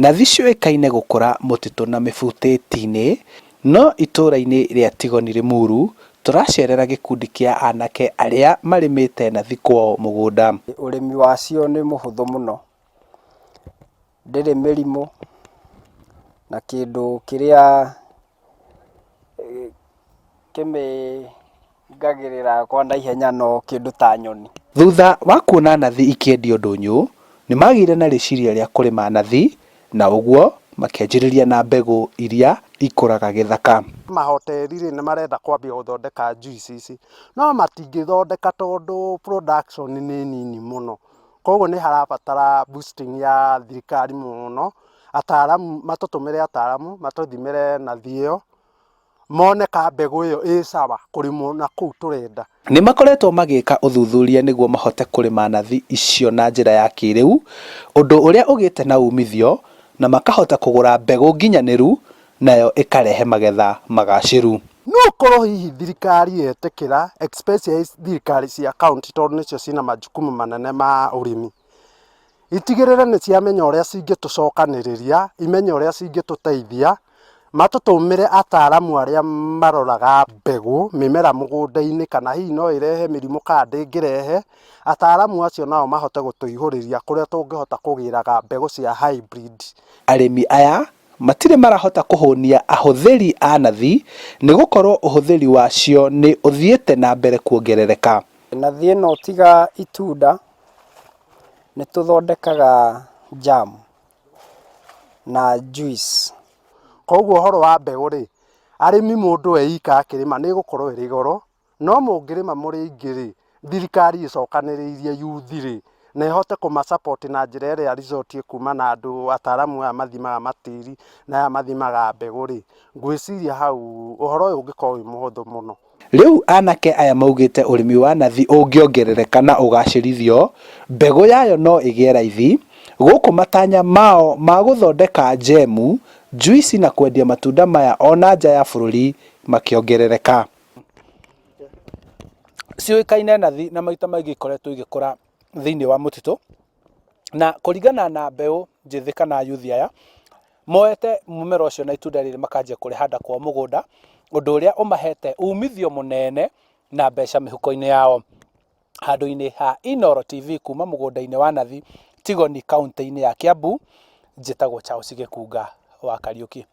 Nathi ciũĩkaine gũkũra mũtitũ na mĩbutĩti-inĩ, no itũũra-inĩ rĩa Tigoni Limuru tũracerera gĩkundi kĩa anake arĩa marĩmĩte nathi kwao mũgũnda. Ũrĩmi wacio nĩ mũhũthũ mũno, ndĩrĩ mĩrimũ, na kĩndũ kĩrĩa kĩmĩingagĩrĩra kwa naihenya no kĩndũ ta nyoni. Thutha wa kuona nathi ikĩendio ndũnyũ, nĩ magĩire na rĩciria rĩa kũrĩma nathi, na ũguo makĩanjĩrĩria na mbegũ iria ikũraga gĩthaka. Mahoteri nĩ marenda kwambia gũthondeka juice ici, no matingĩthondeka tondũ production nĩ nini mũno. Koguo nĩ harabatara boosting ya thirikari mũno, ataaramu matũtũmĩre ataaramu matũthimĩre nathi ĩyo, mone ka mbegũ ĩyo ĩ sawa kũrĩmwo na kũu tũrenda. Nĩ makoretwo magĩka ũthuthuria nĩguo mahote kũrĩma nathi icio na njĩra ya kĩrĩu, ũndũ ũrĩa ũgĩte na umithio, na makahota kũgũra mbegũ nginyanĩru, nayo ĩkarehe magetha magacĩru. No ũkorwo hihi thirikari yetĩkĩra, especially thirikari cia county tondũ nĩcio ciĩna majukumu manene ma ũrĩmi, itigĩrĩre nĩ ciamenya ũrĩa cingĩtũcokanĩrĩria, imenye ũrĩa cingĩtũteithia, matũtũmĩre ataaramu arĩa maroraga mbegũ, mĩmera mũgũnda-inĩ, kana hihi no ĩrehe mĩrimũ kana ndĩngĩrehe. Ataaramu acio nao mahote gũtũihũrĩria kũrĩa tũngĩhota kũgĩraga mbegũ cia hybrid. Arĩmi aya matirĩ marahota kũhũnia ahũthĩri a nathi, nĩ gũkorwo ũhũthĩri wacio nĩ ũthiĩte na mbere kuongerereka. Nathi ĩno tiga itunda, nĩ tũthondekaga jam na juice. Koguo ũhoro wa mbegũ-rĩ, arĩmi mũndũ eika akĩrĩma nĩ ĩgũkorwo ĩrĩ goro, no mũngĩrĩma mũrĩ aingĩ-rĩ, thirikari ĩcokanĩrĩirie yuthi-rĩ, na ĩhote kũma-support na njĩra ĩrĩa resort kuma na andũ ataaramu aya mathimaga matĩri na aya mathimaga mbegũ-rĩ, ngwĩciria hau ũhoro ũyũ ũngĩkorwo wĩ mũhũthũ mũno. Rĩu anake aya maugĩte ũrĩmi wa nathi ũngĩongerereka na ũgacĩrithio, mbegũ yayo no ĩgĩe raithi, gũkũ matanya mao ma gũthondeka njemu, juici na kwendia matunda maya ona nja ya bũrũri makĩongerereka. Ciũĩkaine nathi na maita maingĩ ikoretwo igĩkũra thĩinĩ wa mũtitũ, na kũringana na mbeũ njĩthĩ kana yuthi aya, moete mũmera ũcio na itunda rĩrĩ makanjia kũrĩhanda kwao mũgũnda, ũndũ ũrĩa ũmahete umithio mũnene na mbeca mĩhuko-inĩ yao. Handũ-inĩ ha Inooro TV kuma mũgũnda-inĩ wa nathi Tigoni kaũntĩ-inĩ ya Kiambu, njĩtagwo Charles Gĩkunga wa Kariũki.